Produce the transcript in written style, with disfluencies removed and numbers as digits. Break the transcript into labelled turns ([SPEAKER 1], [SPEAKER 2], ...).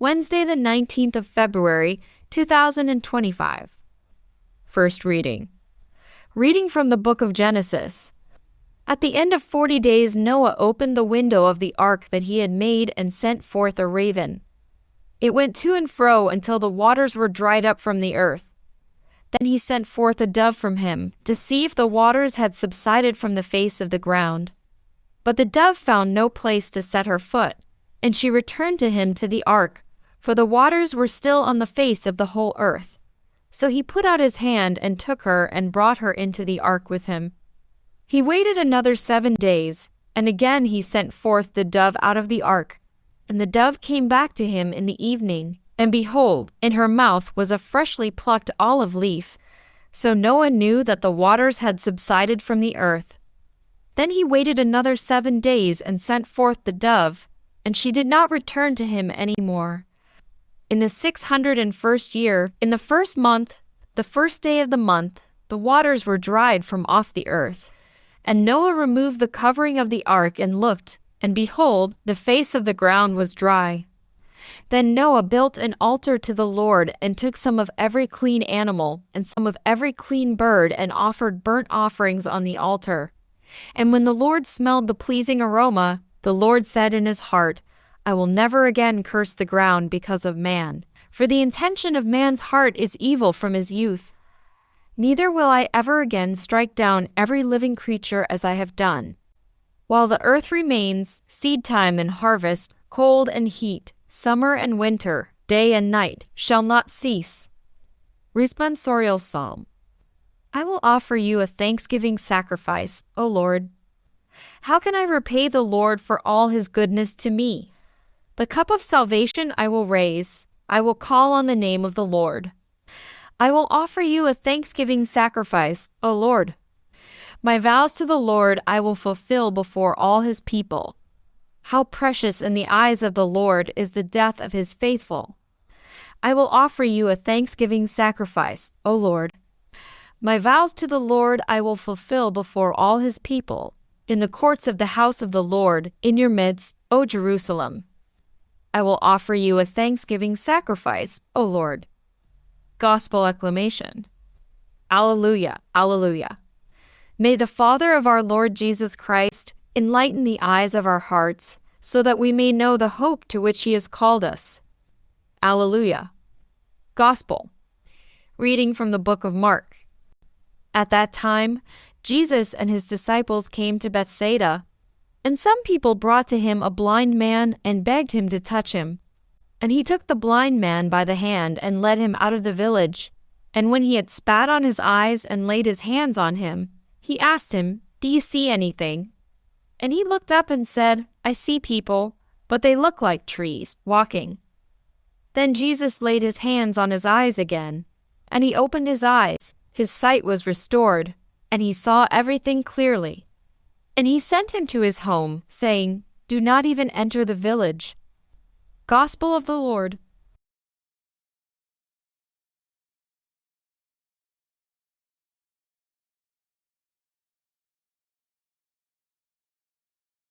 [SPEAKER 1] Wednesday, the 19th of February, 2025. First reading. Reading from the book of Genesis. At the end of 40 days, Noah opened the window of the ark that he had made and sent forth a raven. It went to and fro until the waters were dried up from the earth. Then he sent forth a dove from him, to see if the waters had subsided from the face of the ground. But the dove found no place to set her foot, and she returned to him to the ark, for the waters were still on the face of the whole earth. So he put out his hand and took her and brought her into the ark with him. He waited another 7 days, and again he sent forth the dove out of the ark. And the dove came back to him in the evening, and behold, in her mouth was a freshly plucked olive leaf. So Noah knew that the waters had subsided from the earth. Then he waited another 7 days and sent forth the dove, and she did not return to him any more. In the 601st year, in the first month, the first day of the month, the waters were dried from off the earth. And Noah removed the covering of the ark and looked, and behold, the face of the ground was dry. Then Noah built an altar to the Lord and took some of every clean animal and some of every clean bird and offered burnt offerings on the altar. And when the Lord smelled the pleasing aroma, the Lord said in his heart, I will never again curse the ground because of man, for the intention of man's heart is evil from his youth. Neither will I ever again strike down every living creature as I have done. While the earth remains, seed time and harvest, cold and heat, summer and winter, day and night, shall not cease. Responsorial Psalm. I will offer you a thanksgiving sacrifice, O Lord. How can I repay the Lord for all his goodness to me? The cup of salvation I will raise. I will call on the name of the Lord. I will offer you a thanksgiving sacrifice, O Lord. My vows to the Lord I will fulfill before all his people. How precious in the eyes of the Lord is the death of his faithful. I will offer you a thanksgiving sacrifice, O Lord. My vows to the Lord I will fulfill before all his people, in the courts of the house of the Lord, in your midst, O Jerusalem. I will offer you a thanksgiving sacrifice, O Lord. Gospel acclamation. Alleluia, alleluia. May the Father of our Lord Jesus Christ enlighten the eyes of our hearts, so that we may know the hope to which he has called us. Alleluia. Gospel. Reading from the book of Mark. At that time, Jesus and his disciples came to Bethsaida, and some people brought to him a blind man and begged him to touch him. And he took the blind man by the hand and led him out of the village. And when he had spat on his eyes and laid his hands on him, he asked him, Do you see anything? And he looked up and said, I see people, but they look like trees, walking. Then Jesus laid his hands on his eyes again, and he opened his eyes. His sight was restored, and he saw everything clearly. And he sent him to his home, saying, Do not even enter the village. Gospel of the Lord.